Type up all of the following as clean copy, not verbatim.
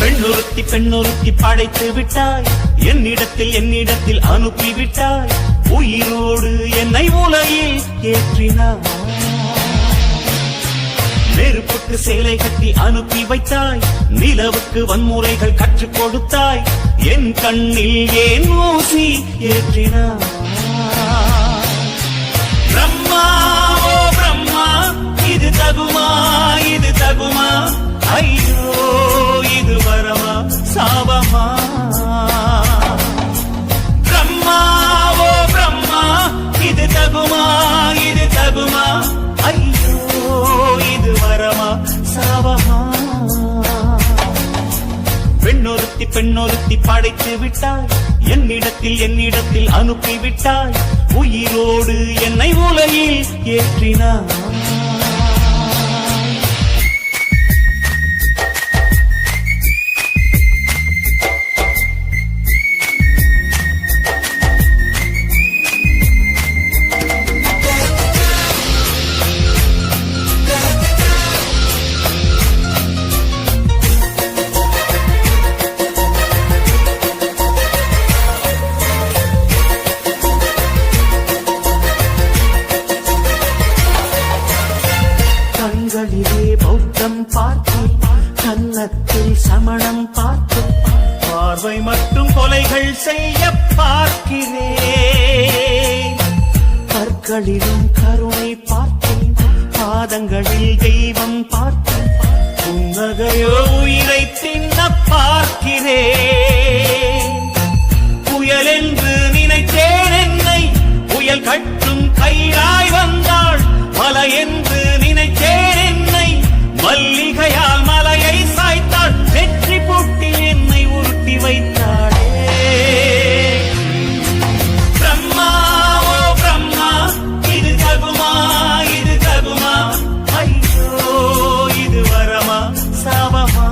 பெண்ணொருத்தி பெண்ணொருத்தி படைத்து விட்டாய், என்னிடத்தில் அனுப்பிவிட்டாய், உயிரோடு என்னை உலகில் ஏற்றினாய். நெருப்புக்கு சேலை கட்டி அனுப்பி வைத்தாய், நிலவுக்கு வன்முறைகள் கற்றுக் கொடுத்தாய், என் கண்ணில் ஏன் ஊசி ஏற்றினாய். பிரம்மா ஓ பிரம்மா, இது தகுமா இது தகுமா, ஐயோ இது வரமா சாபமா. பிரம்மா ஓ பிரம்மா, இது தகுமா இது தகுமா, ஐயோ இது வரமா சாபமா. பெண்ணொருத்தி பெண்ணொருத்தி படைத்து விட்டாய், என்னிடத்தில் அனுப்பிவிட்டாய், உயிரோடு என்னை உலகில் ஏற்றினாய். கண்களிலே பௌத்தம் பார்த்தேன், கன்னத்தில் சமணம் பார்த்தேன், பார்வை மட்டும் கொலைகள் செய்ய பார்க்கிறேன். கற்களிலும் கருணை பார்த்தேன், பாதங்களில் தெய்வம் பார்த்தேன், புன்னகையோ உயிரை தின்ன பார்க்கிறேன். புயல் என்று நினைத்தேன் என்னை, புயல் கட்டும் கயிறாய் வந்தாள், மலை என்று நினைத்தேன் என்னை, மல்லிகையால் மலையை சாய்த்தாள், வெற்றி பூட்டில் என்னை உருட்டி வைத்தாளே. பிரம்மா ஓ பிரம்மா, இது தகுமா இது தகுமா, ஐயோ இது வரமா சாபமா.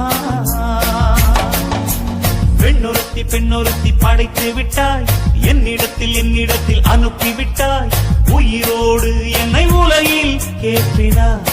பெண்ணொருத்தி பெண்ணொருத்தி படைத்து விட்டாய், என்னிடத்தில் அனுப்பிவிட்டாய், உயிரோடு என்னை உலகில் ஏற்றினாய்.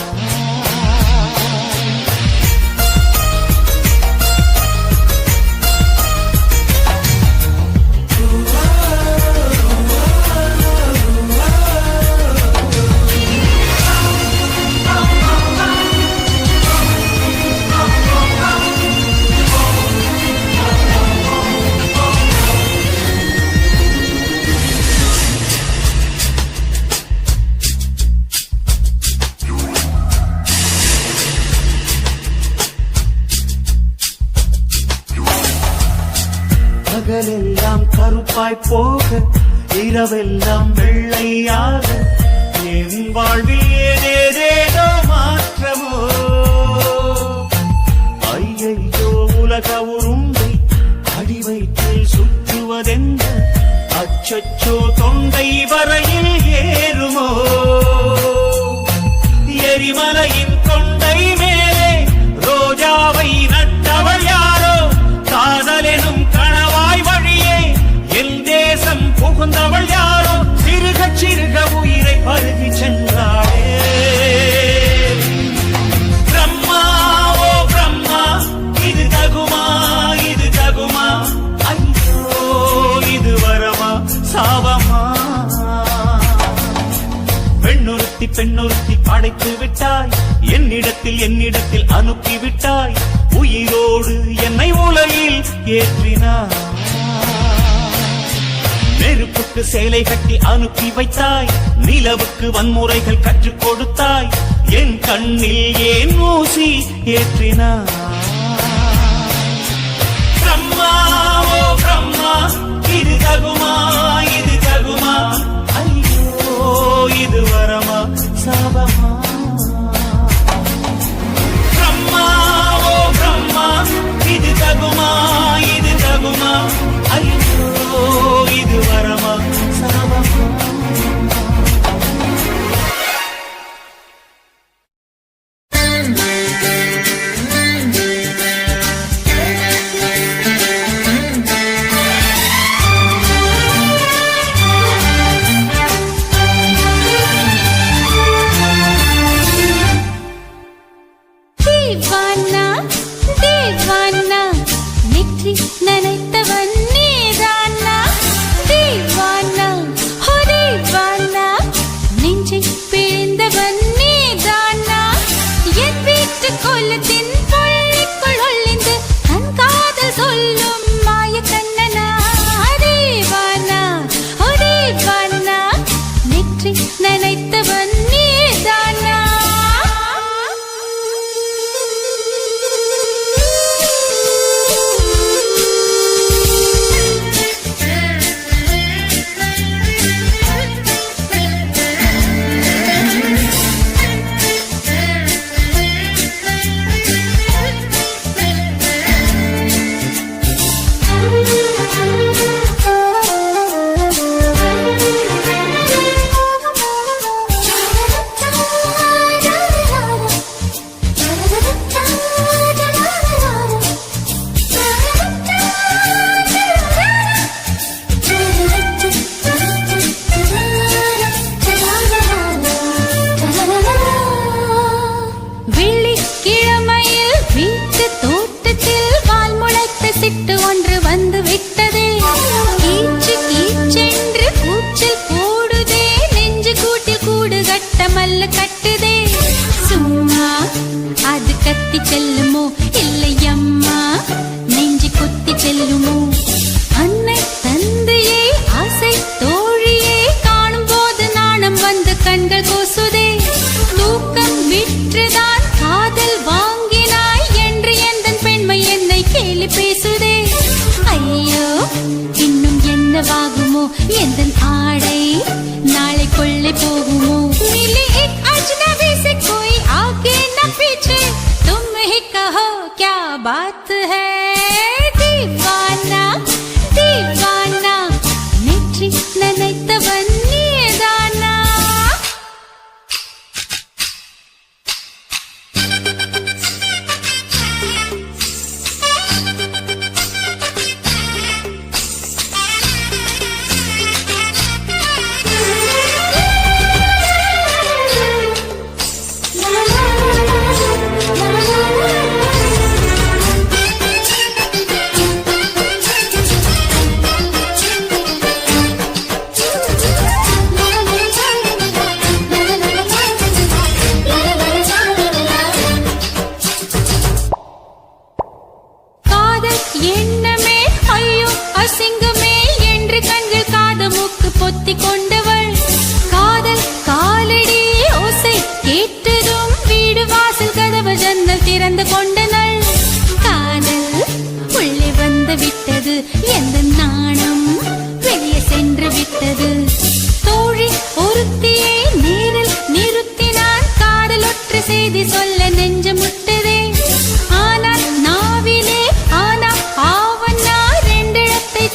பகலெல்லாம் கருப்பாய் போக, இரவெல்லாம் வெள்ளையாக, என் வாழ்வில் ஏதேதேதோ மாற்றமோ. ஐயையோ உலக உருண்டை அடிவயிற்றில் சுற்றுவதென்ன, அச்சச்சோ தொண்டை வரையில் ஏறுமோ. எரிமலையின் கொண்டை மேலே ரோஜாவை நட்டவள் யாரோ, காதலெனும் கணவாய் வழியே என் தேசம் புகுந்தவள் யாரோ, சிறுக சிறுக உயிரை பருகி சென்றாளே. பிரம்மா ஓ பிரம்மா, இது தகுமா இது தகுமா, ஐயோ இது வரமா சாபமா. பெண்ணொருத்தி பெண்ணொருத்தி படைத்து விட்டாய், என்னிடத்தில் அனுப்பிவிட்டாய், உயிரோடு என்னை உலகில் ஏற்றினாய். நெருப்புக்கு சேலை கட்டி அனுப்பி வைத்தாய், நிலவுக்கு வன்முறைகள் கற்றுக் கொடுத்தாய், என் கண்ணில் ஏன் ஊசி ஏற்றினாய். பிரம்மா ஓ பிரம்மா, இது தகுமா இது தகுமா, ஐயோ இது வரமா சாபமா. பிரம்மா ஓ பிரம்மா, இது தகுமா இது தகுமா, ஐயோ இது வரமா சாபமா. கட்ட மல்ல கட்டுதே சும்மா அது கத்தி செல்லுமோ இல்லையம்மா நெஞ்சு கொத்தி செல்லுமோ அன்னை தந்தையே ஆசை தோழியே காணும் போது நாணம் வந்து கண்கள் கூசுதே தூக்கம் விற்றுதான் காதல் வாங்கினாய் என்று எந்தன் பெண்மை என்னை கேலி பேசுதே ஐயோ இன்னும் என்னவாகுமோ எந்தன் ஆடை நாளை கொள்ளை போகுமோ मिली एक अजनबी से कोई आगे न पीछे तुम ही कहो क्या बात है दीवाना दीवाना नेற்றி நினைத்தவன் நீதானா எண்ணமே ஐயோ அசிங்கமே என்று கண்கள் காது மூக்கு பொத்தி கொண்டவள் காதல் காலடி ஓசை கேட்டதும் வீடு வாசல் கதவு ஜன்னல் திறந்து கொண்டனள் காதல் உள்ளே வந்து விட்டது எந்த நாணம் வெளியே சென்று விட்டது தோழி ஒருத்தியை நேரில் நிறுத்தினான் காதல் ஒற்று செய்தி சொல்ல நெஞ்சு முட்டதே ஆனால் நாவிலே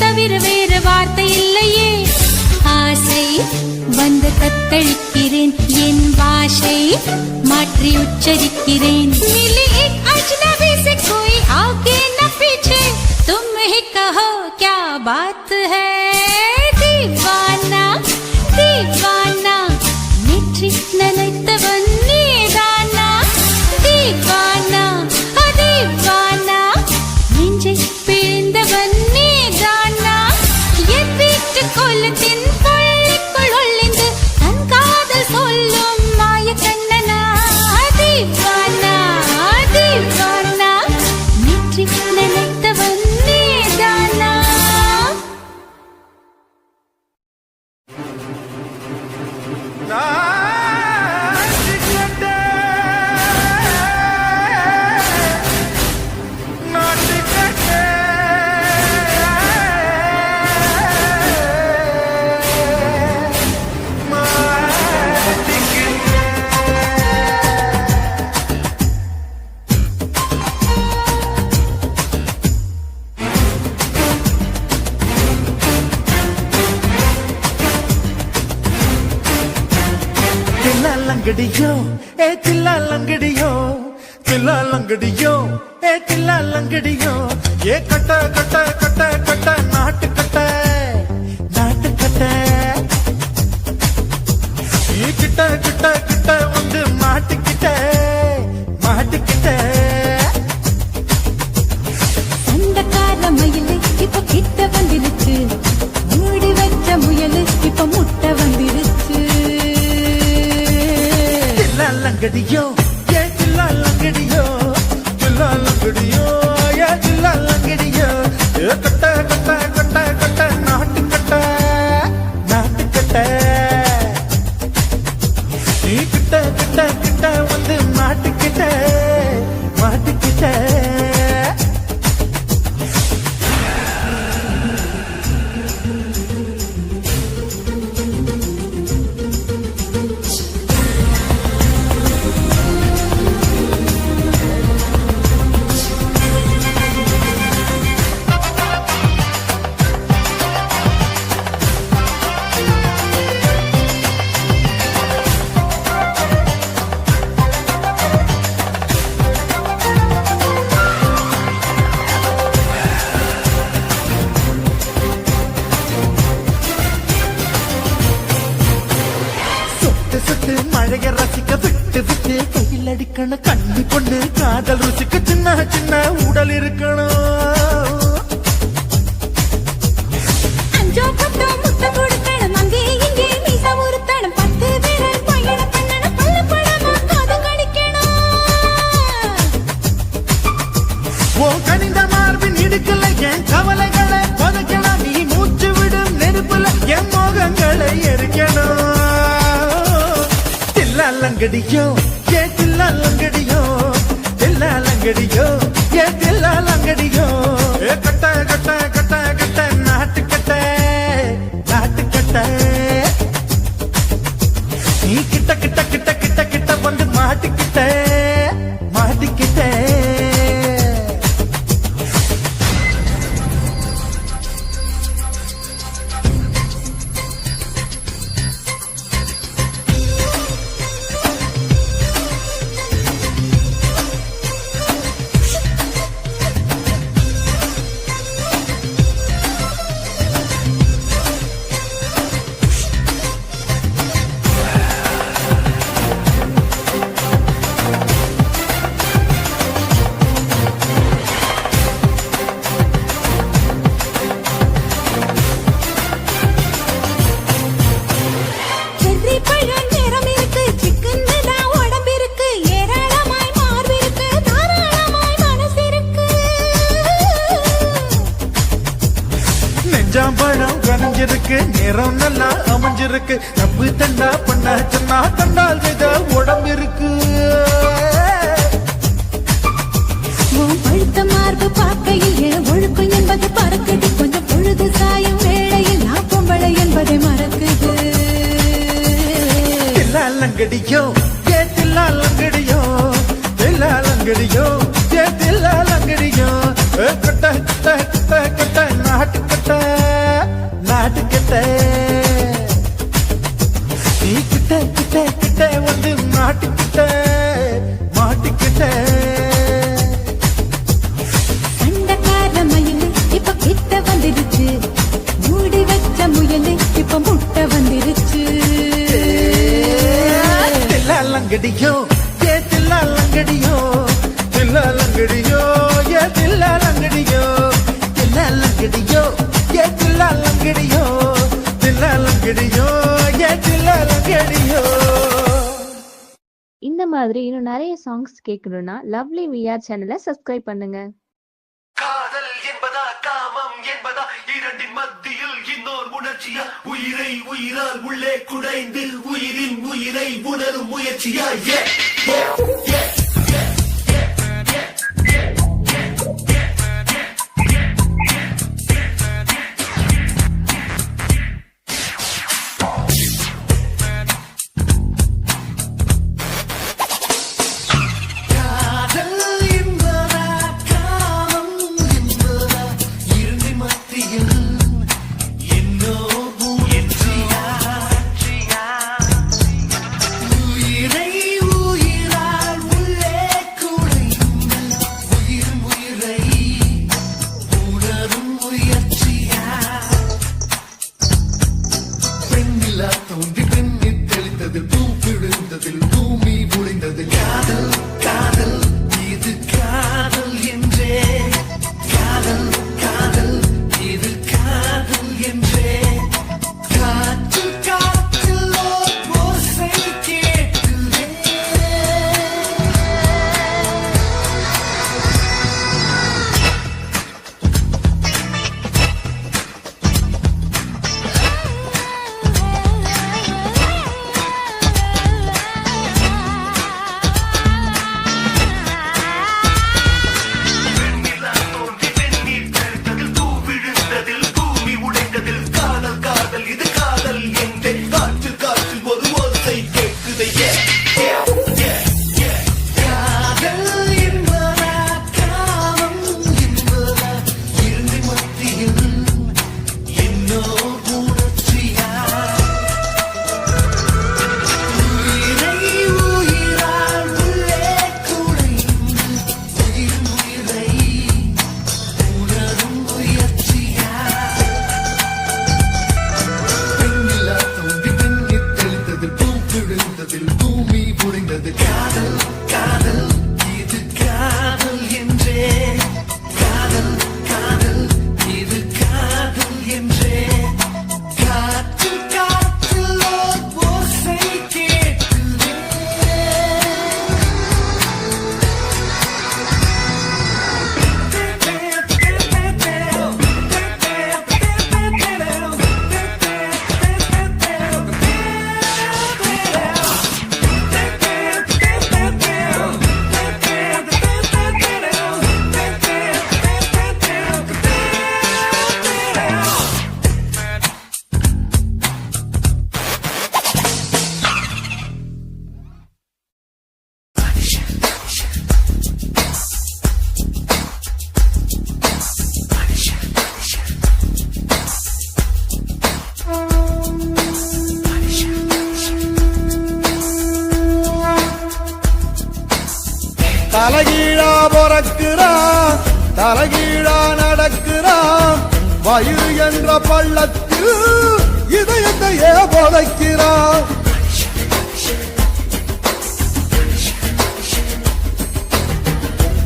தவிர வேறு வார்த்தை இல்லையே ஆசை வந்து தத்தளிக்கிறேன் என் பாஷை மாற்றி உச்சரிக்கிறேன் मिली एक अजनबी से कोई आगे न पीछे तुम ही कहो क्या बात है दीवाना दीवाना नेற்றி நினைத்தவன் நீதானா दीवाना दीवाना நெஞ்சை பிழிந்தவன் கொல்லத்தின் பள்ளிக்குள் ஒளிந்து தன் காதல் சொல்லும் மாய கண்ணனா தீவானா தீவானா நேற்றி நினைத்தவன் நீதானா लंगड़ियो ए चिल्ला लंगड़ियो चिल्ला लंगड़ियो ए चिल्ला लंगड़ियो ये कट कट कट कट नाट कट ये किट किट किट வந்து மாட்டிக்கிட்ட சண்டக்கார மயிலு இப்ப கிட்ட வந்துருச்சு மூடி வச்ச முயலு இப்ப முட்டை வந்துருச்சு लंगड़ियो ये चिल्ला लंगड़ियो ये चिल्ला लंगड़ियो ये कट कट कट कट नाट कट ये किट किट किट வந்து மாட்டிக்கிட்ட மழைய ரசிக்க விட்டு விட்டு கையில் அடிக்கணும் கண்ணி பொண்ணு காதல் ருசிக்க சின்ன சின்ன உடல் இருக்கணும் அஞ்சோ பத்தோ முட்டை கொடுக்கணும் அங்கே இங்கே மீச உறுத்தணும் 10 பேரை பயணம் பண்ணணும் தில்லாலங்கடியோ ஏ தில்லாலங்கடியோ தில்லாலங்கடியோ ஏ தில்லாலங்கடியோ ஏ கட்ட கட்ட கட்ட கட்ட நாட்டு கட்ட நாட்டு கட்ட நீ கிட்ட கிட்ட கிட்ட கிட்ட கிட்ட வந்து மாட்டிக்கிட்ட மாட்டிக்கிட்ட செர்ரி பழம் நிறம் இருக்கு, சிக்கன்னு தான் உடம்பிருக்கு, ஏராளமாய் மார்பிருக்கு, தாராளமாய் மனசிருக்கு. நெஞ்சாம்பழம் கனிஞ்சிருக்கு நிறம் நல்லா அமைஞ்சிருக்கு தப்பு தண்டா பண்ண சொன்னா கண்டால் வித உடம்பு இருக்கு உன் பழுத்த மார்பு பார்க்கையில் என் ஒழுக்கம் என்பது பறக்குது, கொஞ்சம் பொழுது சாயும் வேளையில் நான் பொம்பளை என்பதை மறக்குது. தில்லாலங்கடியோ ஏ தில்லாலங்கடியோ தில்லாலங்கடியோ ஏ தில்லாலங்கடியோ கட்ட கட்ட கட்ட கட்ட நாட்டு கட்ட நாட்டு கட்ட நீ கிட்ட கிட்ட கிட்ட வந்து மாட்டிக்கிட்ட மாட்டிக்கிட்ட சண்டைக்கார மயிலு இப்ப கிட்ட வந்துருச்சு, மூடி வச்ச முயலு இப்ப முட்டை வந்துருச்சு. தில்லாலங்கடியோ ஏ தில்லாலங்கடியோ தில்லாலங்கடியோ ஏ தில்லாலங்கடியோ தில்லாலங்கடியோ ஏ தில்லாலங்கடியோ தில்லாலங்கடியோ ஏ தில்லாலங்கடியோ இந்த மாதிரி இன்னும் நிறைய சாங்ஸ் கேட்கணும்னா லவ்லி விஆர் சேனலை சப்ஸ்கிரைப் பண்ணுங்க. காதல் என்பதா காமம் என்பதா இரண்டின் மத்தியில் இன்னொரு உணர்ச்சியா உயிரை உயிரால் உள்ளே குடைந்து உயிரின் உயிரை உணரும் முயற்சியா காதல் என்பதா காமம் என்பதா இரண்டின் மத்தியில் இன்னொரு முயற்சியா உயிரை உயிரால் தலைகீழா நடக்கிறான் வயிறு என்ற பள்ளத்தில் இதயத்தையே புதைக்கிறான்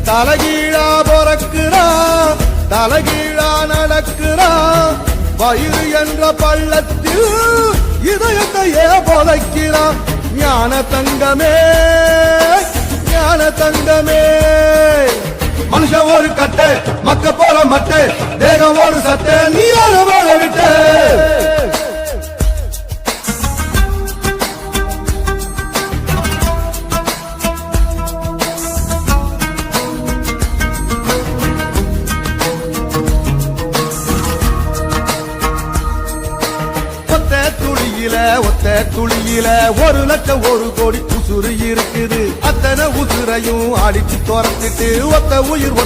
தலைகீழா பிறக்கிறான் தலைகீழா நடக்கிறான் வயிறு என்ற பள்ளத்தில் இதயத்தையே புதைக்கிறான் ஞான தங்கமே ஞான தங்கமே மனுஷன் ஒரு கட்டு மக்க போற மட்டு தேகம் ஒரு சட்டு நீ ஒரு வாழ விட்டு ஒத்த துளியில 1 லட்சம் 1 கோடி உசுறு இருக்குது அத்தனை உசுரையும் அடிச்சு துரத்திட்டு ஒத்த உயிர்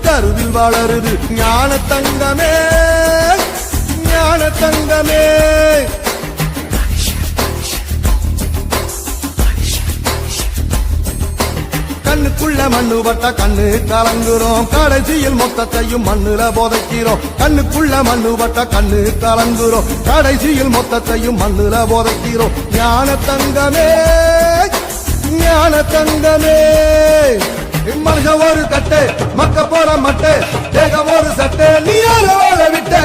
கருவில் வளருது ஞான தங்கமே ஞான தங்கமே கண்ணுக்குள்ள மண்ணு பட்ட கண்ணு கலங்குறோம் கடைசியில் மொத்தத்தையும் மண்ணுல போதைக்கிறோம் கண்ணுக்குள்ள மண்ணு பட்ட கண்ணு கலங்குறோம் கடைசியில் மொத்தத்தையும் மண்ணுல போதைக்கிறோம் ஞான தங்கமே ஞான தங்கமே மனுஷன் ஒரு கட்டு மக்க போற மட்டு தேகம் ஒரு சட்டு நீ வாழ விட்டு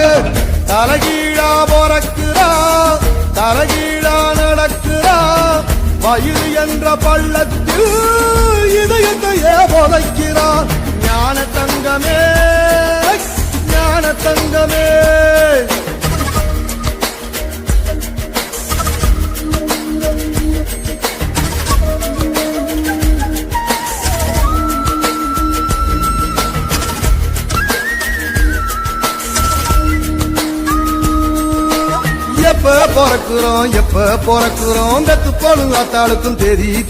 தலைகீழா போறக்குறா தலைகீழா நடக்குறா வயிறு என்ற பள்ளத்தில் இதயத்தையே புதைக்கிறான் ஞான தங்கமே ஞான தங்கமே எப்ப பிறக்குறோம் கத்து போலும் ஆத்தாளுக்கும்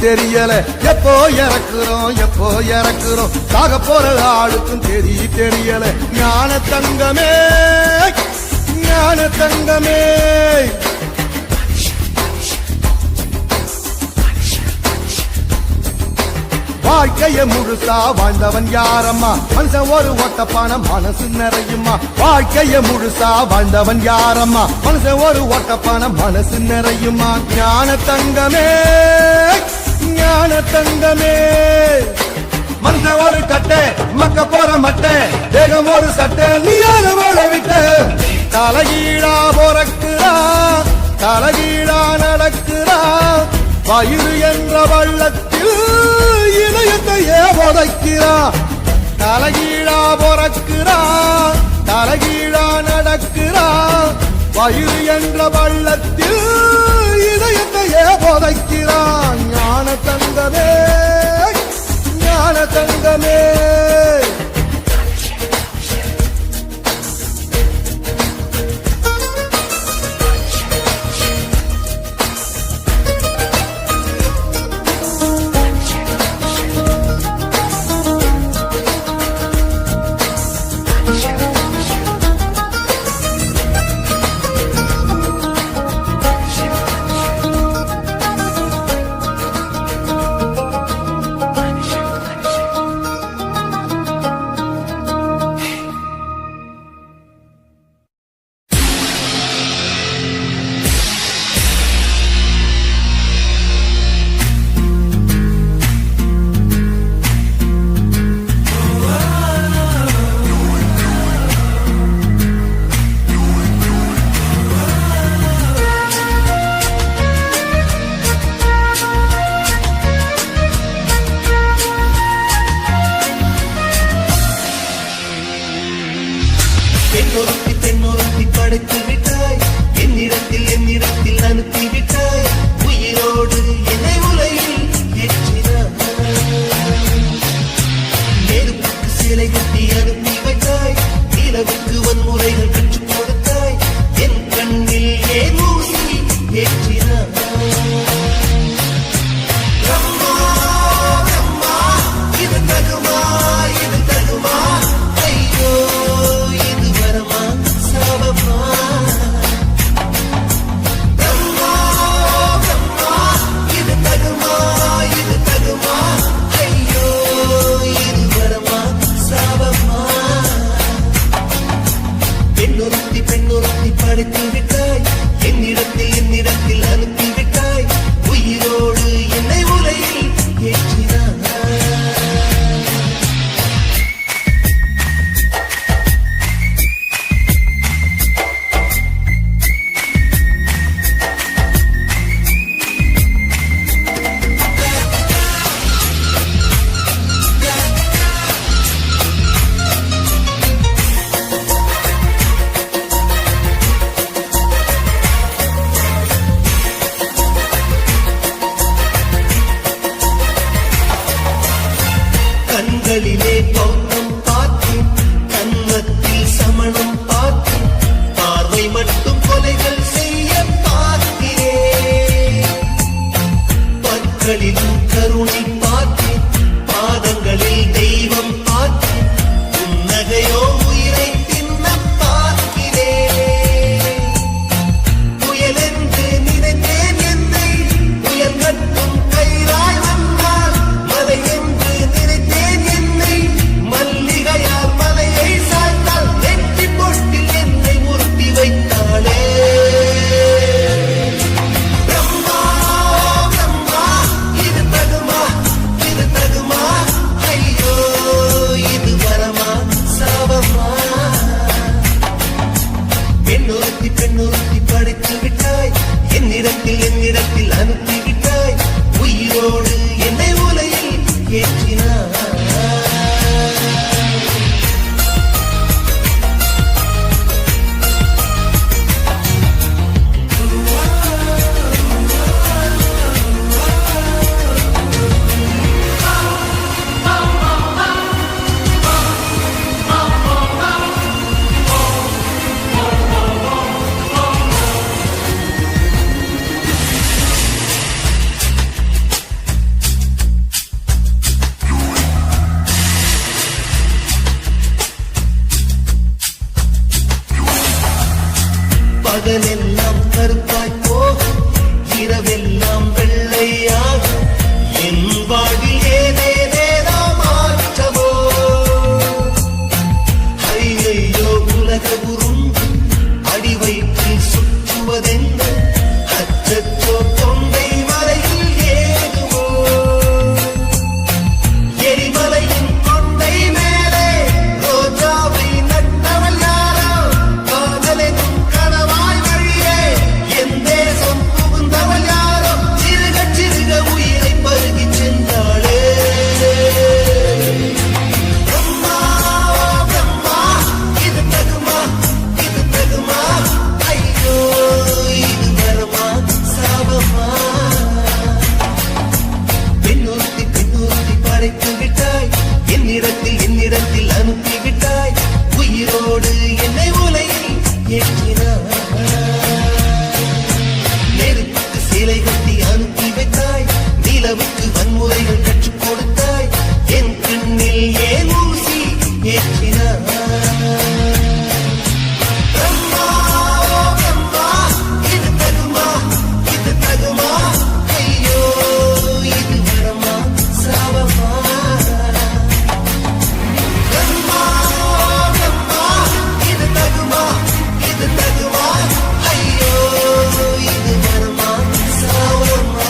தெரியல எப்போ இறக்குறோம் சாக போற ஆளுக்கும் தெரியல ஞான தங்கமே ஞான தங்கமே வாழ்க்கைய முழுசா வாழ்ந்தவன் யாரம்மா மனுஷன் ஒரு ஓட்டப்பான மனசு நிறையுமா வாழ்க்கைய முழுசா வாழ்ந்தவன் யாரம்மா மனுஷன் ஒரு ஓட்டப்பான மனசு நிறையுமா ஞான தங்கமே ஞான தங்கமே மனுஷன் ஒரு கட்டை மக்க போற மட்டை தேகம் ஒரு சட்டை நீ வாழ விட்டு தலைகீழா பிறக்குறா தலைகீழா நடக்குறா வயிறு என்ற வள்ளத்தில் இதயத்தையே புதைக்கிறா தலைகீழா பிறக்குறா தலைகீழா நடக்குறா வயிறு என்ற வள்ளத்தில் இதயத்தையே புதைக்கிறா ஞான தங்கமே ஞான தங்கமே கண்களிலும் கருணை பார்த்தேன், பாதங்களில் தெய்வம் பார்த்தேன், புன்னகையோ உயிரை தின்ன பார்க்கிறேன். புயலென்று நினைத்தேன் என்னை புயல் கட்டும் கயிறாய் வந்தால், மலை என்று நினைத்தேன் என்னை மல்லிகையால் மலையை சாய்த்தால், நெற்றி பொட்டில் என்னை உருட்டி வைத்தாளே. பெண்ணுறுத்தி படைத்து விட்டாய், என்னிடத்தில் அனுப்பிவிட்டாய், உயிரோடு என்னை உலையில் ஏற்றினாய். பகலெல்லாம் கருப்பாய் போகும், இரவெல்லாம் வெள்ளையாகும், என் வாழ்வில் ஏதேதேதோ மாற்றமோ. ஐயையோ உலக உருண்டு அடி வயிற்றில் சுற்றுவதென்ன, அச்சச்சோ தொண்டை வரையில் ஏதுமோ. எரிமலையின் தொண்டை மேலே ரோஜாவை நட்டவள் யாரோ, காதலெனும் கனவாய் வழியே என் தேசம் புகுந்தவள் யாரோ, சிறுக சிறுக உயிரை பருகிச் சென்றாளே. பிரம்மா பிரம்மா, இது தகுமா இது தகுமா, ஐயோ இது வருமா சாபமா. பெண்ணுறுத்தி படைத்து விட்டாய், என்னிடத்தில் அனுப்பிவிட்டாய், உயிரோடு என்னை உலையில் ஏற்றினாய். நெருப்புக்கு சிலை கட்டி அனுப்பி வைத்தாய், நிலவுக்கு வன்முறைகள் கற்றுக் கொடுத்தாய், என் கண்ணில் ஏன் ஊசி ஏற்றினாய். பிரம்மா பிரம்மா, இது தகுமா இது தகுமா, ஐயோ இது வரமா சாபமா. பிரம்மா பிரம்மா, இது தகுமா இது தகுமா, ஐயோ இது வரமா சாபமா.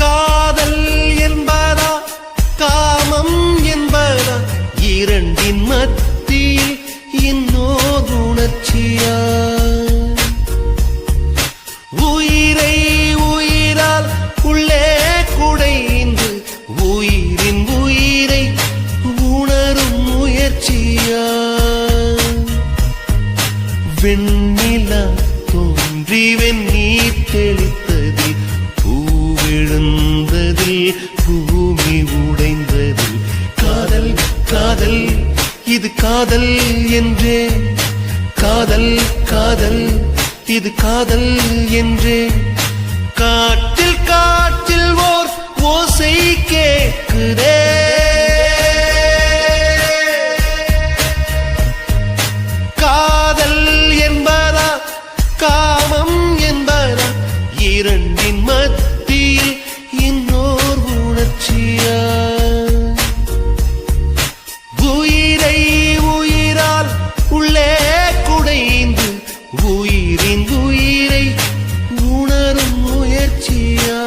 காதல் என்பதா காமம் என்பதா, இரண்டின் மத்தியில் இன்னோர் உணர்ச்சியா. உயிரை உயிரால் உள்ளே குடைந்து, உயிரின் உயிரை உணரும் முயற்சியா. வெண்ணிலா தோன்றி வெந்நீர் தெளித்ததில், பூவிழுந்ததில் பூமி உடைந்ததில், காதல் காதல் இது காதல் என்றே, காதல் காதல் இது காதல் என்றே. காற்றில் காற்றில் ஓர் ஓசை கேட்குதே, காதல் என்பதா காமம் என்பதா, இரண்டின் மத்தியில் இன்னோர் உணர்ச்சியா. உயிரை உயிரால் உள்ளே குடைந்து, உயிரின் உயிரை உணரும் முயற்சியா.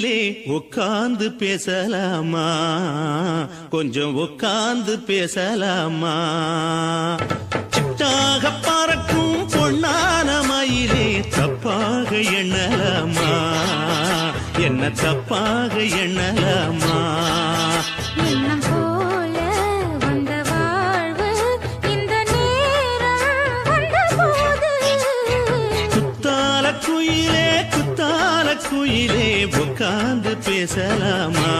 குயிலே உட்கார்ந்து பேசலாமா கொஞ்சம் உட்கார்ந்து பேசலாமா சிட்டாக பறக்கும் பொன்னான மயிலே தப்பாக எண்ணலாமா என்ன தப்பாக எண்ணலாமா எண்ணம் போல வந்த வாழ்வு இந்த நேரம் வந்தபோது குத்தால குயிலே உட்கார்ந்து பேசலாமா